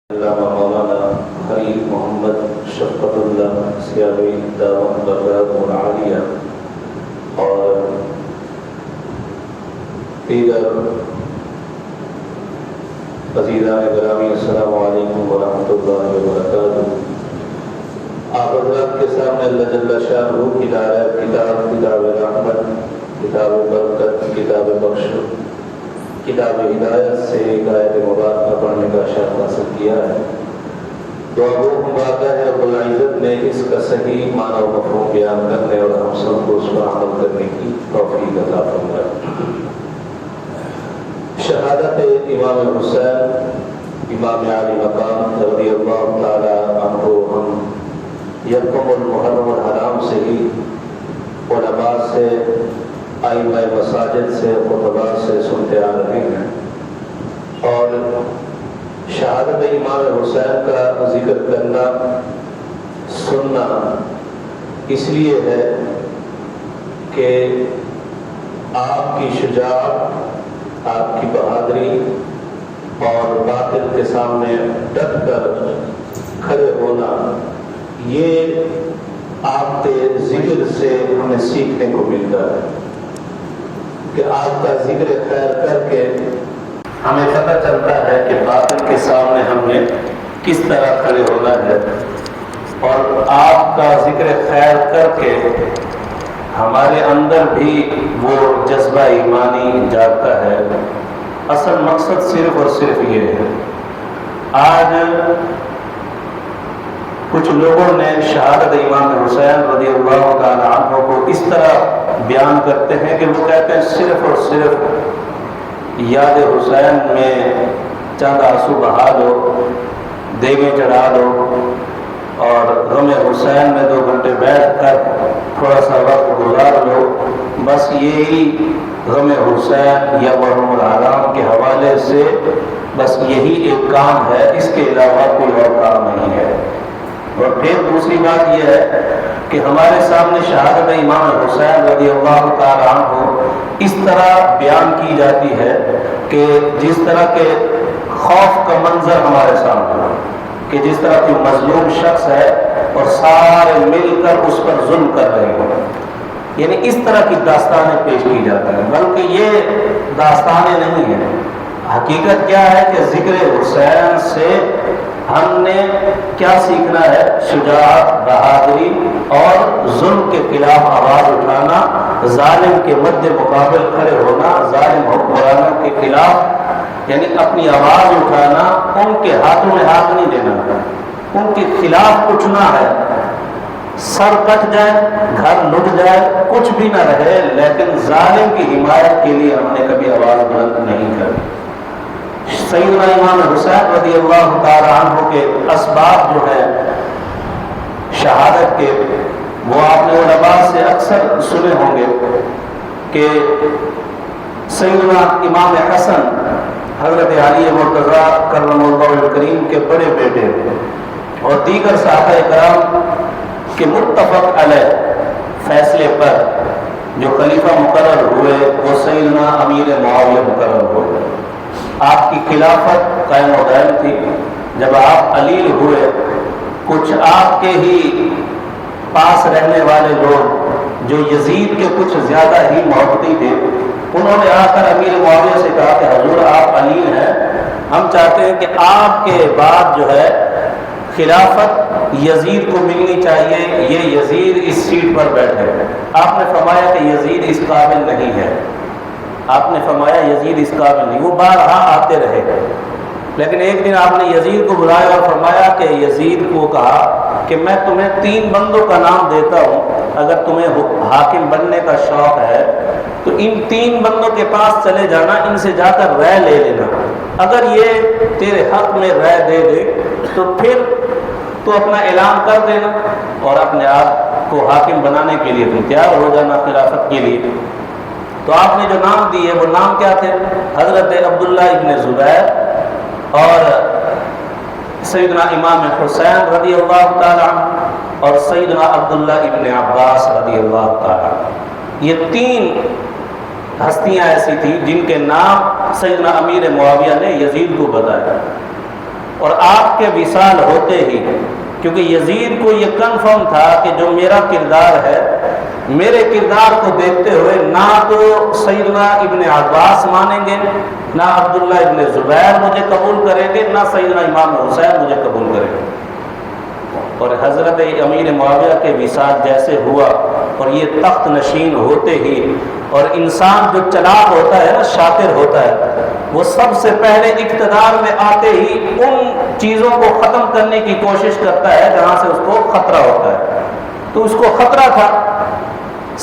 علامہ مولانا خلیل محمد شفقت اللہ سیاوی دامت برکاتہ العالیہ اور دیگر عزیزان گرامی، السلام علیکم ورحمۃ اللہ وبرکاتہ۔ آپ حضرات کے سامنے اللہ جل شانہ کی دائرہ کتاب رحمت، کتاب برکت، کتاب بخش، کتاب ہدایت سے ایک آیت مبارکہ پڑھنے کا شرف حاصل کیا ہے۔ دعا گو مبارکہ ہے رب العزت نے اس کا صحیح معنی و مفہوم بیان کرنے اور ہم سب کو اس پر عمل کرنے کی توفیق عطا فرمائے۔ شہادت امام حسین امام عالی مقام رضی اللہ تعالی عنہ ہم یکم المحرم الحرام سے ہی علماء سے، ائمہ مساجد سے، خطباء سے سنتے آ رہے ہیں، اور شہادت امام حسین کا ذکر کرنا، سننا اس لیے ہے کہ آپ کی شجاعت، آپ کی بہادری اور باطل کے سامنے ڈٹ کر کھڑے ہونا، یہ آپ کے ذکر سے ہمیں سیکھنے کو ملتا ہے کہ آپ کا ذکر خیر کر کے ہمیں پتہ چلتا ہے کہ باطل کے سامنے ہم نے کس طرح کھڑے ہونا ہے، اور آپ کا ذکر خیر کر کے ہمارے اندر بھی وہ جذبہ ایمانی جاگتا ہے۔ اصل مقصد صرف اور صرف یہ ہے۔ آج کچھ لوگوں نے شہادت امام حسین رضی اللہ تعالی عنہ کو اس طرح بیان کرتے ہیں کہ وہ کہتے ہیں صرف اور صرف یاد حسین میں چند آنسو بہا دو، دیگیں چڑھا دو، اور غم حسین میں 2 گھنٹے بیٹھ کر تھوڑا سا وقت گزار لو، بس یہی غم حسین یا محرم الحرام کے حوالے سے بس یہی ایک کام ہے، اس کے علاوہ کوئی اور کام نہیں ہے۔ اور پھر دوسری بات یہ ہے کہ ہمارے سامنے شہادت امام حسین رضی اللہ تعالی عنہ اس طرح بیان کی جاتی ہے کہ جس طرح کے خوف کا منظر ہمارے سامنے، کہ جس طرح کوئی مظلوم شخص ہے اور سارے مل کر اس پر ظلم کر رہے ہوں، یعنی اس طرح کی داستانیں پیش کی جاتی ہیں۔ بلکہ یہ داستانیں نہیں ہیں، حقیقت کیا ہے کہ ذکر حسین سے ہم نے کیا سیکھنا ہے؟ شجاعت، بہادری اور ظلم کے خلاف آواز اٹھانا، ظالم کے مد مقابل کھڑے ہونا، ظالم حکمرانوں کے خلاف یعنی اپنی آواز اٹھانا، ان کے ہاتھوں میں ہاتھ نہیں دینا، ان کے خلاف اٹھنا ہے۔ سر کٹ جائے، گھر لٹ جائے، کچھ بھی نہ رہے، لیکن ظالم کی حمایت کے لیے ہم نے کبھی آواز بلند نہیں کری۔ سیدنا امام حسین رضی اللہ تعالی عنہ کے اسباب جو ہیں شہادت کے، وہ آپ نے علماء سے اکثر سنے ہوں گے کہ سیدنا امام حسن حضرت علی مرتضیٰ کرم اللہ الکریم کے بڑے بیٹے اور دیگر صحابہ کرام کے متفق علیہ فیصلے پر جو خلیفہ مقرر ہوئے وہ سیدنا امیر معاویہ مقرر ہوئے۔ آپ کی خلافت قائم و دائم تھی۔ جب آپ علیل ہوئے، کچھ آپ کے ہی پاس رہنے والے لوگ جو یزید کے کچھ زیادہ ہی محبتی تھے، انہوں نے آ کر امیر معاویہ سے کہا کہ حضور آپ علیل ہیں، ہم چاہتے ہیں کہ آپ کے بعد جو ہے خلافت یزید کو ملنی چاہیے، یہ یزید اس سیٹ پر بیٹھے۔ آپ نے فرمایا کہ یزید اس قابل نہیں ہے، آپ نے فرمایا یزید اس قابل نہیں۔ وہ بارہا آتے رہے، لیکن ایک دن آپ نے یزید کو بلایا اور فرمایا کہ یزید کو کہا کہ میں تمہیں 3 بندوں کا نام دیتا ہوں، اگر تمہیں حاکم بننے کا شوق ہے تو ان 3 بندوں کے پاس چلے جانا، ان سے جا کر رائے لے لینا، اگر یہ تیرے حق میں رائے دے دے تو پھر تو اپنا اعلان کر دینا اور اپنے آپ کو حاکم بنانے کے لیے تم تیار ہو جانا خلافت کے لیے۔ تو آپ نے جو نام دیے وہ نام کیا تھے؟ حضرت عبداللہ ابن زبیر اور سیدنا امام حسین رضی اللہ تعالی عنہ اور سیدنا عبداللہ ابن عباس رضی اللہ تعالی عنہ۔ یہ 3 ہستیاں ایسی تھیں جن کے نام سیدنا امیر معاویہ نے یزید کو بتایا۔ اور آپ کے وصال ہوتے ہی، کیونکہ یزید کو یہ کنفرم تھا کہ جو میرا کردار ہے، میرے کردار کو دیکھتے ہوئے نہ تو سیدنا ابن عباس مانیں گے، نہ عبداللہ ابن زبیر مجھے قبول کریں گے، نہ سیدنا امام حسین مجھے قبول کریں گے۔ اور حضرت امیر معاویہ کے وصال جیسے ہوا اور یہ تخت نشین ہوتے ہی، اور انسان جو چلاک ہوتا ہے نا، شاطر ہوتا ہے، وہ سب سے پہلے اقتدار میں آتے ہی ان چیزوں کو ختم کرنے کی کوشش کرتا ہے جہاں سے اس کو خطرہ ہوتا ہے۔ تو اس کو خطرہ تھا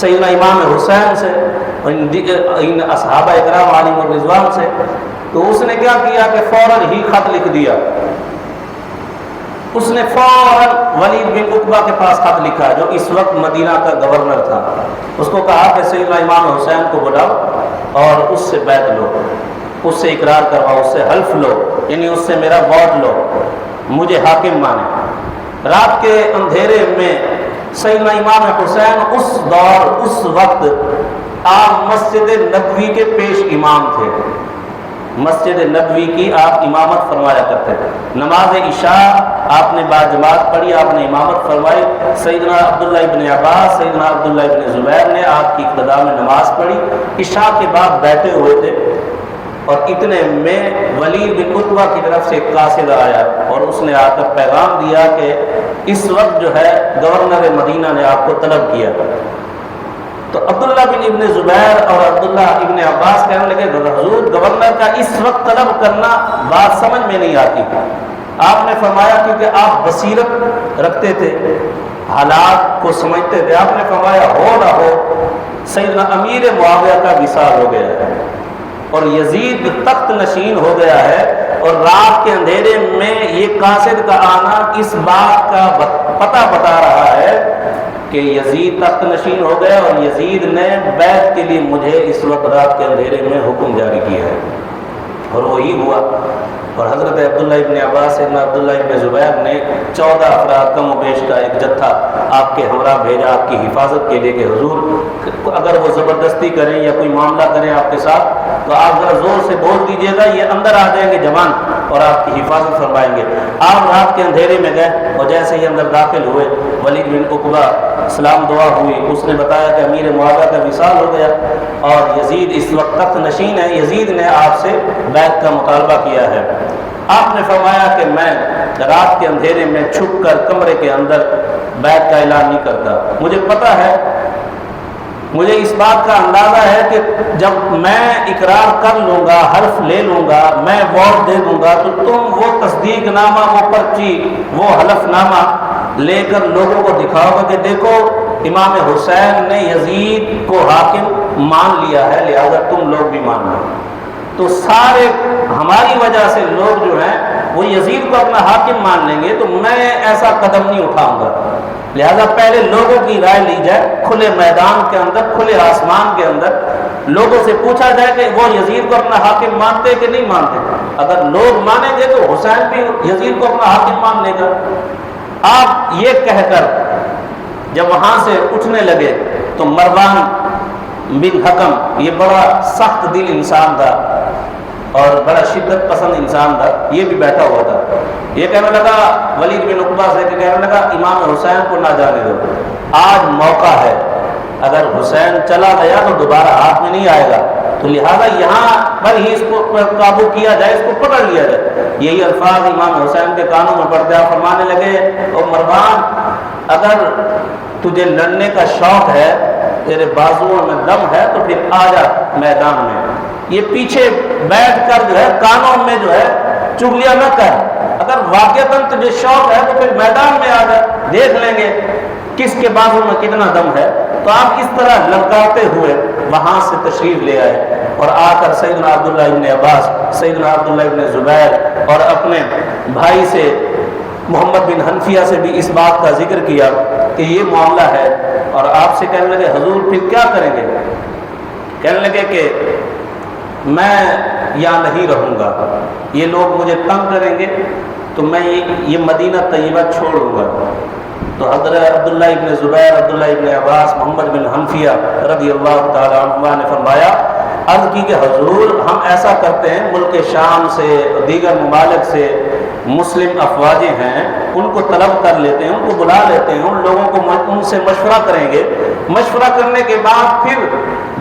سیدنا امام حسین سے، ان اصحابہ اکرام علیہم الرضوان سے، تو اس نے کیا کیا کہ فوراً ہی خط لکھ دیا۔ اس نے فوراً ولید بن عقبہ کے پاس خط لکھا جو اس وقت مدینہ کا گورنر تھا۔ اس کو کہا کہ سیدنا امام حسین کو بلاؤ اور اس سے بیعت لو، اس سے اقرار کرواؤ، اس سے حلف لو، یعنی اس سے میرا ووٹ لو، مجھے حاکم مانے۔ رات کے اندھیرے میں سیدنا امام حسین اس دور اس وقت آپ مسجد نبوی کے پیش امام تھے، مسجد نبوی کی آپ امامت فرمایا کرتے تھے۔ نماز عشاء آپ نے باجماعت پڑھی، آپ نے امامت فرمائی۔ سیدنا عبداللہ ابن عباس، سیدنا عبداللہ ابن زبیر نے آپ کی اقتداء میں نماز پڑھی، عشاء کے بعد بیٹھے ہوئے تھے، اور اتنے میں ولید بن عتبہ کی طرف سے ایک قاصد آیا اور اس نے آ کر پیغام دیا کہ اس وقت جو ہے گورنر مدینہ نے آپ کو طلب کیا۔ تو عبداللہ بن ابن زبیر اور عبداللہ ابن عباس کہنے لگے حضور گورنر کا اس وقت طلب کرنا بات سمجھ میں نہیں آتی۔ آپ نے فرمایا کیونکہ آپ بصیرت رکھتے تھے، حالات کو سمجھتے تھے، آپ نے فرمایا ہو نہ ہو سیدنا امیر معاویہ کا وصال ہو گیا ہے اور یزید تخت نشین ہو گیا ہے، اور رات کے اندھیرے میں یہ قاصد کا آنا اس بات کا پتہ بتا رہا ہے کہ یزید تخت نشین ہو گیا، اور یزید نے بیعت کے لیے مجھے اس وقت رات کے اندھیرے میں حکم جاری کیا ہے۔ اور وہی ہوا، اور حضرت عبداللہ ابن عباس سیدنا عبداللہ ابن زبیر نے 14 افراد کم و بیش کا ایک جتھا آپ کے ہمراہ بھیجا آپ کی حفاظت کے لیے کہ حضور اگر وہ زبردستی کریں یا کوئی معاملہ کریں آپ کے ساتھ تو آپ ذرا زور سے بول دیجیے گا، یہ اندر آ جائیں گے جوان اور آپ کی حفاظت فرمائیں گے۔ آپ رات کے اندھیرے میں گئے اور جیسے ہی اندر داخل ہوئے ولید بن عقبہ سلام دعا ہوئی، اس نے بتایا کہ امیر معاویہ کا وصال ہو گیا اور یزید اس وقت تخت نشین ہے، یزید نے آپ سے بیعت کا مطالبہ کیا ہے۔ آپ نے فرمایا کہ میں رات کے اندھیرے میں چھپ کر کمرے کے اندر بیعت کا اعلان نہیں کرتا، مجھے پتہ ہے، مجھے اس بات کا اندازہ ہے کہ جب میں اقرار کر لوں گا، حلف لے لوں گا، میں ووٹ دے دوں گا تو تم وہ تصدیق نامہ، وہ پرچی، وہ حلف نامہ لے کر لوگوں کو دکھاؤ گا کہ دیکھو امام حسین نے یزید کو حاکم مان لیا ہے، لہذا تم لوگ بھی مان لو۔ تو سارے ہماری وجہ سے لوگ جو ہیں وہ یزید کو اپنا حاکم مان لیں گے، تو میں ایسا قدم نہیں اٹھاؤں گا، لہذا پہلے لوگوں کی رائے لی جائے، کھلے میدان کے اندر، کھلے آسمان کے اندر لوگوں سے پوچھا جائے کہ وہ یزید کو اپنا حاکم مانتے کہ نہیں مانتے۔ اگر لوگ مانیں گے تو حسین بھی یزید کو اپنا حاکم مان لے گا۔ آپ یہ کہہ کر جب وہاں سے اٹھنے لگے تو مروان بن حکم، یہ بڑا سخت دل انسان تھا اور بڑا شدت پسند انسان تھا، یہ بھی بیٹھا ہوا تھا، یہ کہنے لگا ولید بن عقبہ سے کہ کہنے لگا امام حسین کو نہ جانے دو، آج موقع ہے، اگر حسین چلا گیا تو دوبارہ ہاتھ میں نہیں آئے گا، تو لہذا یہاں پر ہی اس کو قابو کیا جائے، اس کو پکڑ لیا جائے۔ یہی الفاظ امام حسین کے کانوں میں پڑتے آپ فرمانے لگے او مروان اگر تجھے لڑنے کا شوق ہے، تیرے بازوؤں میں دم ہے تو پھر آ جا میدان میں، یہ پیچھے بیٹھ کر جو ہے کانوں میں جو ہے چگلیاں نہ کر، اگر واقعتاً تجھے شوق ہے تو پھر میدان میں آ جا، دیکھ لیں گے کس کے بازو میں کتنا دم ہے۔ تو آپ اس طرح لڑکاتے ہوئے وہاں سے تشریف لے آئے اور آ کر سیدنا عبداللہ ابن عباس، سیدنا عبداللہ ابن زبیر اور اپنے بھائی سے محمد بن حنفیہ سے بھی اس بات کا ذکر کیا کہ یہ معاملہ ہے، اور آپ سے کہنے لگے حضور پھر کیا کریں گے؟ کہنے لگے کہ میں یہاں نہیں رہوں گا، یہ لوگ مجھے تنگ کریں گے تو میں یہ مدینہ طیبہ چھوڑوں گا۔ تو حضرت عبداللہ ابن زبیر، عبداللہ ابن عباس، محمد بن حنفیہ رضی اللہ تعالی عنہ نے فرمایا عرض کی کہ حضور ہم ایسا کرتے ہیں، ملک شام سے دیگر ممالک سے مسلم افواجیں ہیں، ان کو طلب کر لیتے ہیں، ان کو بلا لیتے ہیں، ان لوگوں کو ان سے مشورہ کریں گے، مشورہ کرنے کے بعد پھر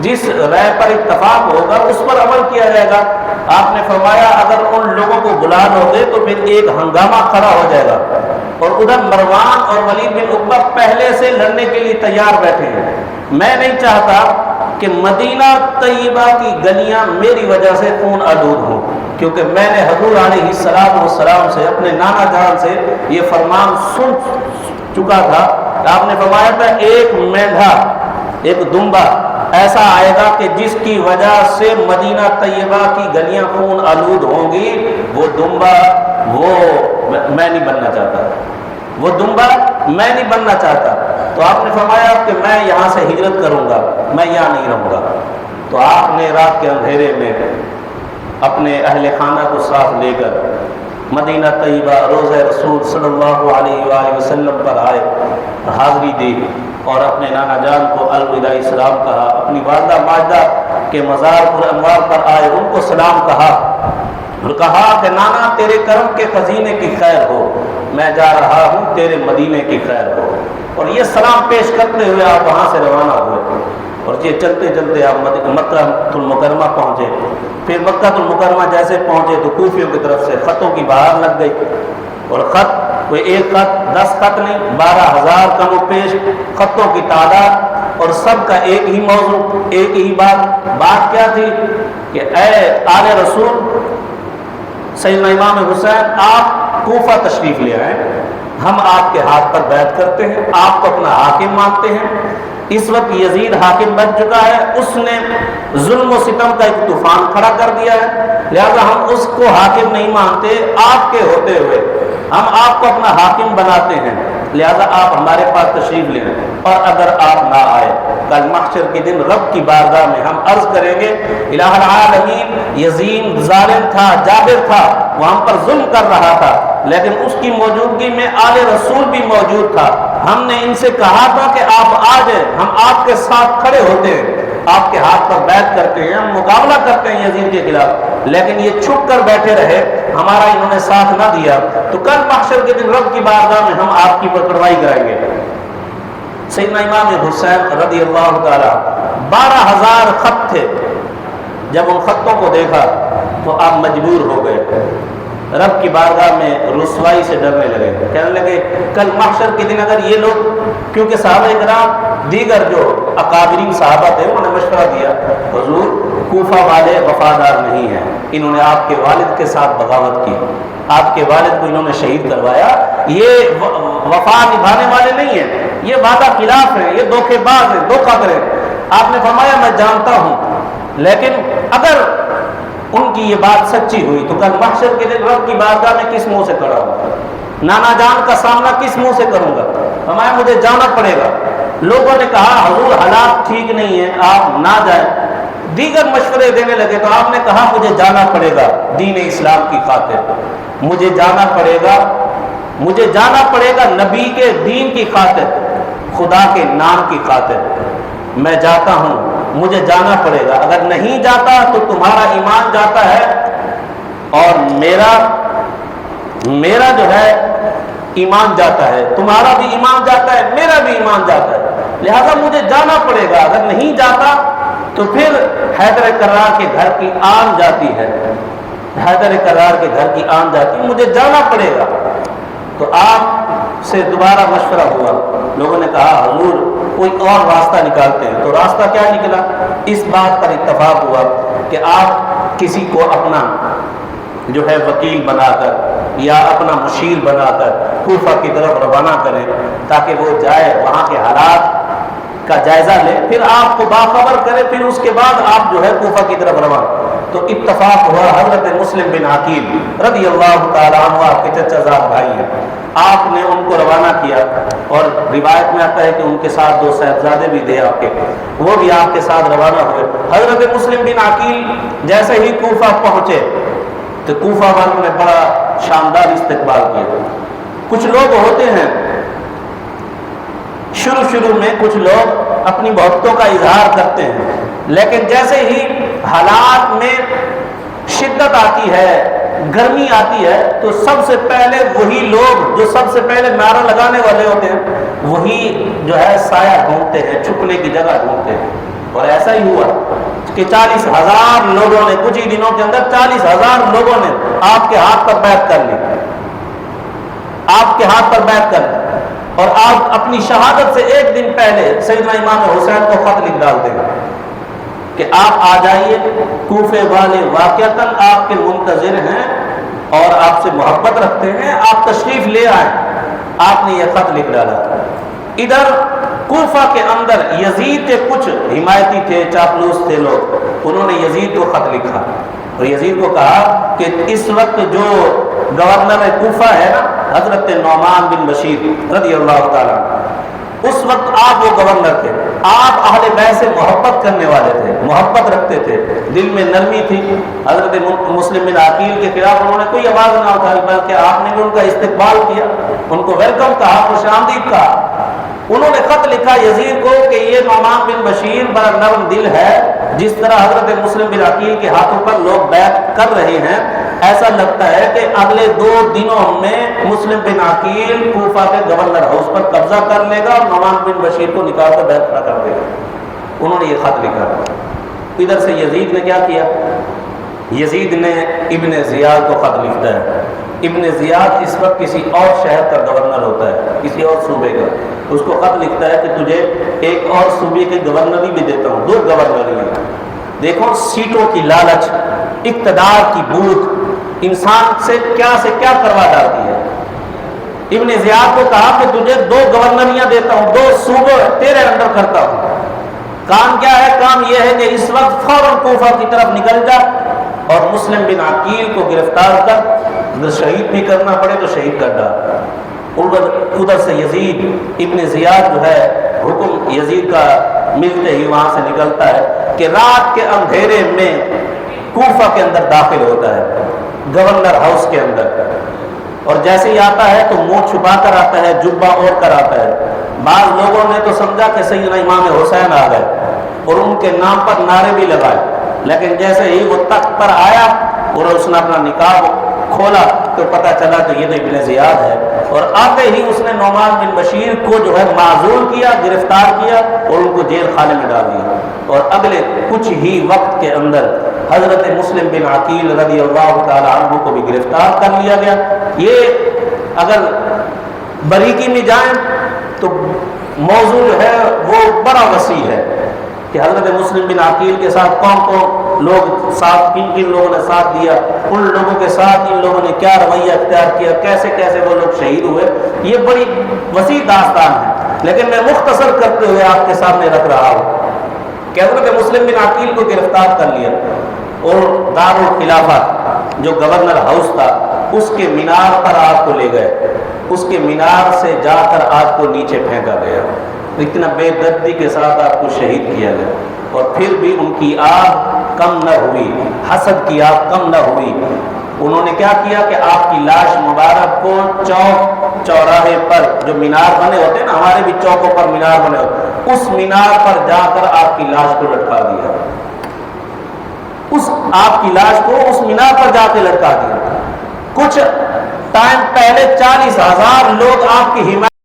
جس رائے پر اتفاق ہوگا اس پر عمل کیا جائے گا۔ آپ نے فرمایا اگر ان لوگوں کو بلا لو گے تو پھر ایک ہنگامہ کھڑا ہو جائے گا، اور ادھر مروان اور ولید بن عقبہ پہلے سے لڑنے کے لیے تیار بیٹھے ہیں۔ میں نہیں چاہتا کہ مدینہ طیبہ کی گلیاں میری وجہ سے خون آلود ہوں، کیونکہ میں نے حضور علیہ السلام سے، اپنے نانا جان سے یہ فرمان سن چکا تھا۔ آپ نے فرمایا تھا ایک مینڈھا، ایک دمبا ایسا آئے گا کہ جس کی وجہ سے مدینہ طیبہ کی گلیاں خون آلود ہوں گی، وہ دمبا میں نہیں بننا چاہتا، وہ دمبا میں نہیں بننا چاہتا۔ تو آپ نے فرمایا کہ میں یہاں سے ہجرت کروں گا، میں یہاں نہیں رہوں گا۔ تو آپ نے رات کے اندھیرے میں اپنے اہل خانہ کو ساتھ لے کر مدینہ طیبہ روضہ رسول صلی اللہ علیہ وآلہ وسلم پر آئے، حاضری دی اور اپنے نانا جان کو الوداعی سلام کہا، اپنی والدہ ماجدہ کے مزار پر انوار پر آئے، ان کو سلام کہا اور کہا کہ نانا تیرے کرم کے خزینے کی خیر ہو، میں جا رہا ہوں تیرے مدینے کی خیر ہو۔ اور یہ سلام پیش کرتے ہوئے آپ وہاں سے روانہ ہوئے، اور یہ چلتے چلتے آپ مکہ المکرمہ پہنچے۔ پھر مکہ المکرمہ جیسے پہنچے تو کوفیوں کی طرف سے خطوں کی بہار لگ گئی، اور خط کوئی ایک خط 10 خط نہیں، 12,000 کم و پیش خطوں کی تعداد، اور سب کا ایک ہی موضوع، ایک ہی بات کیا تھی کہ اے آل رسول سیدنا امام حسین آپ کوفہ تشریف لے آئیں، ہم آپ کے ہاتھ پر بیعت کرتے ہیں، آپ کو اپنا حاکم مانتے ہیں۔ اس وقت یزید حاکم بن چکا ہے، اس نے ظلم و ستم کا ایک طوفان کھڑا کر دیا ہے، لہذا ہم اس کو حاکم نہیں مانتے، آپ کے ہوتے ہوئے ہم آپ کو اپنا حاکم بناتے ہیں، لہذا آپ ہمارے پاس تشریف لیں، اور اگر آپ نہ آئے کل محشر کے دن رب کی بارگاہ میں ہم عرض کریں گے الہ العالمین یزید ظالم تھا، جابر تھا، وہ ہم پر ظلم کر رہا تھا، لیکن اس کی موجودگی میں آل رسول بھی موجود تھا، ہم نے ان سے کہا تھا کہ آپ آ جائیں، ہم آپ کے ساتھ کھڑے ہوتے ہیں، آپ کے ہاتھ پر بیعت کرتے ہیں، ہم مقابلہ کرتے ہیں یزید کے خلاف، لیکن یہ چھپ کر بیٹھے رہے، ہمارا انہوں نے ساتھ نہ دیا، تو کل محشر کے دن رب کی بارگاہ میں ہم آپ کی پروائی کرائیں گے۔ سیدنا امام حسین رضی اللہ تعالی 12,000 خط تھے، جب ان خطوں کو دیکھا تو آپ مجبور ہو گئے، رب کی بارگاہ میں رسوائی سے ڈرنے لگے، کہنے لگے کل محشر کے دن اگر یہ لوگ، کیونکہ صحابہ کرام دیگر جو اکابرین صحابہ تھے انہوں نے مشورہ دیا حضور کوفہ والے وفادار نہیں ہیں، انہوں نے آپ کے والد کے ساتھ بغاوت کی، آپ کے والد کو انہوں نے شہید کروایا، یہ وفا نبھانے والے نہیں ہیں، یہ وعدہ خلاف ہیں، یہ دھوکے باز ہیں، دھوکہ کریں۔ آپ نے فرمایا میں جانتا ہوں، لیکن اگر ان کی یہ بات سچی ہوئی تو کل محشر کے دن رب کی بارگاہ میں کس منہ سے کھڑا ہوں، نانا جان کا سامنا کس منہ سے کروں گا؟ فرمایا مجھے جانا پڑے گا۔ لوگوں نے کہا حضور حالات ٹھیک نہیں ہیں، آپ نہ جائیں، دیگر مشورے دینے لگے، تو آپ نے کہا مجھے جانا پڑے گا دین اسلام کی خاطر، مجھے جانا پڑے گا، مجھے جانا پڑے گا نبی کے دین کی خاطر، خدا کے نام کی خاطر، میں جاتا ہوں، مجھے جانا پڑے گا، اگر نہیں جاتا تو تمہارا ایمان جاتا ہے اور میرا جو ہے ایمان جاتا ہے، تمہارا بھی ایمان جاتا ہے، میرا بھی ایمان جاتا ہے، لہذا مجھے جانا پڑے گا، اگر نہیں جاتا تو پھر حیدر کرار کے گھر کی آن جاتی ہے، حیدر کرار کے گھر کی آن جاتی ہے، مجھے جانا پڑے گا۔ تو آپ سے دوبارہ مشورہ ہوا، لوگوں نے کہا حضور کوئی اور راستہ نکالتے ہیں، تو راستہ کیا نکلا؟ اس بات پر اتفاق ہوا کہ آپ کسی کو اپنا جو ہے وکیل بنا کر یا اپنا مشیر بنا کر کوفہ کی طرف روانہ کریں، تاکہ وہ جائے وہاں کے حالات کا جائزہ لے، پھر آپ کو باخبر کرے، پھر اس کے بعد آپ جو ہے کوفہ کی طرف روانہ۔ تو اتفاق ہوا، حضرت مسلم بن عقیل رضی اللہ تعالیٰ عنہ آپ کے چچا زاد بھائی ہیں، آپ نے ان کو روانہ کیا، اور روایت میں آتا ہے کہ ان کے ساتھ 2 صاحبزادے بھی تھے آپ کے، وہ بھی آپ کے ساتھ روانہ ہوئے۔ حضرت مسلم بن عقیل جیسے ہی کوفہ پہنچے تو کوفہ والوں نے بڑا شاندار استقبال کیا۔ کچھ لوگ ہوتے ہیں شروع میں کچھ لوگ اپنی محبتوں کا اظہار کرتے ہیں، لیکن جیسے ہی حالات میں شدت آتی ہے، گرمی آتی ہے، تو سب سے پہلے وہی لوگ جو سب سے پہلے نعرہ لگانے والے ہوتے ہیں وہی جو ہے سایہ ڈھونڈتے ہیں، چھپنے کی جگہ ڈھونڈتے ہیں۔ اور ایسا ہی ہوا کہ 40,000 لوگوں نے کچھ ہی دنوں کے اندر 40,000 لوگوں نے آپ کے ہاتھ پر بیعت کر لی، آپ کے ہاتھ پر بیعت کر لی، اور آپ اپنی شہادت سے ایک دن پہلے سیدنا امام حسین کو خط لکھ ڈالتے ہیں کہ آپ آ جائیے، کوفے والے واقعتاً آپ کے منتظر ہیں اور آپ سے محبت رکھتے ہیں، آپ تشریف لے آئیں۔ آپ نے یہ خط لکھ ڈالا۔ ادھر کوفہ کے اندر یزید کے کچھ حمایتی تھے، چاپلوس تھے لوگ، انہوں نے یزید کو خط لکھا اور یزید کو کہا کہ اس وقت جو گورنر کوفہ ہے نا، حضرت نعمان بن بشیر رضی اللہ تعالیٰ، اس وقت آپ وہ گورنر تھے، آپ اہل بیت سے محبت کرنے والے تھے، محبت رکھتے تھے، دل میں نرمی تھی۔ حضرت مسلم بن عقیل کے خلاف انہوں نے کوئی آواز نہ اٹھائی، بلکہ آپ نے بھی ان کا استقبال کیا، ان کو ویلکم کہا، خوش آمدید کہا۔ انہوں نے خط لکھا یزید کو کہ یہ نعمان بن بشیر بڑا نرم دل ہے، جس طرح حضرت مسلم بن عقیل کے ہاتھوں پر لوگ بیعت کر رہے ہیں، ایسا لگتا ہے کہ اگلے 2 دنوں میں مسلم بن عقیل کوفہ کے گورنر ہاؤس پر قبضہ کر لے گا اور نعمان بن بشیر کو نکال کر بیعت نہ کر دے گا۔ انہوں نے یہ خط لکھا۔ ادھر سے یزید نے کیا کیا؟ یزید نے ابن زیاد کو خط لکھتا ہے۔ ابن زیاد اس وقت کسی اور شہر کا گورنر ہوتا ہے، کسی اور صوبے کا، اس کو خط لکھتا ہے کہ تجھے ایک اور صوبے کے گورنری بھی دیتا ہوں، 2 گورنریاں۔ دیکھو سیٹوں کی لالچ، اقتدار کی بھوک انسان سے کیا کروا ڈالتی ہے۔ ابن زیاد کو کہا کہ تجھے 2 گورنریاں دیتا ہوں، 2 صوبے تیرے انڈر کرتا ہوں۔ کام کیا ہے؟ کام یہ ہے کہ اس وقت فوراً کوفہ کی طرف نکل جا اور مسلم بن عقیل کو گرفتار کر، اگر شہید بھی کرنا پڑے تو شہید کر ڈال۔ ادھر سے یزید ابن زیاد جو ہے، حکم یزید کا ملتے ہی وہاں سے نکلتا ہے کہ رات کے اندھیرے میں کوفہ کے اندر داخل ہوتا ہے، گورنر ہاؤس کے اندر، اور جیسے ہی آتا ہے تو منہ چھپا کر آتا ہے، جبہ اوڑھ کر آتا ہے۔ بعض لوگوں نے تو سمجھا کہ سیدنا امام حسین آ گئے اور ان کے نام پر نعرے بھی لگائے، لیکن جیسے ہی وہ تخت پر آیا اور اس نے اپنا نقاب کھولا تو پتہ چلا کہ یہ تو ابن زیاد ہے، اور آتے ہی اس نے نعمان بن بشیر کو جو ہے معزول کیا، گرفتار کیا اور ان کو جیل خانے میں ڈال دیا، اور اگلے کچھ ہی وقت کے اندر حضرت مسلم بن عقیل رضی اللہ تعالی عنہ کو بھی گرفتار کر لیا گیا۔ یہ اگر باریکی میں جائیں تو موضوع جو ہے وہ بڑا وسیع ہے کہ حضرت مسلم بن عقیل کے ساتھ کون لوگ ساتھ، کن لوگوں نے ساتھ دیا، ان لوگوں کے ساتھ ان لوگوں نے کیا رویہ اختیار کیا، کیسے کیسے وہ لوگ شہید ہوئے، یہ بڑی وسیع داستان ہے، لیکن میں مختصر کرتے ہوئے آپ کے سامنے رکھ رہا ہوں کہ حضرت مسلم بن عقیل کو گرفتار کر لیا اور دارالخلافہ جو گورنر ہاؤس تھا اس کے مینار پر آپ کو لے گئے، اس کے مینار سے جا کر آپ کو نیچے پھینکا گیا، اتنا بے دردی کے ساتھ آپ کو شہید کیا گیا، اور پھر بھی ان کی آگ کم نہ ہوئی، حسد کی آگ کم نہ ہوئی۔ انہوں نے کیا کیا کہ آپ کی لاش مبارک کو چوک چوراہے پر جو مینار بنے ہوتے ہیں نا، ہمارے بھی چوکوں پر مینار بنے ہوتے ہیں، اس مینار پر جا کر آپ کی لاش کو لٹکا دیا، آپ کی لاش کو اس مینار پر جا کے لٹکا دیا۔ کچھ ٹائم پہلے 40,000 لوگ آپ کی حمایت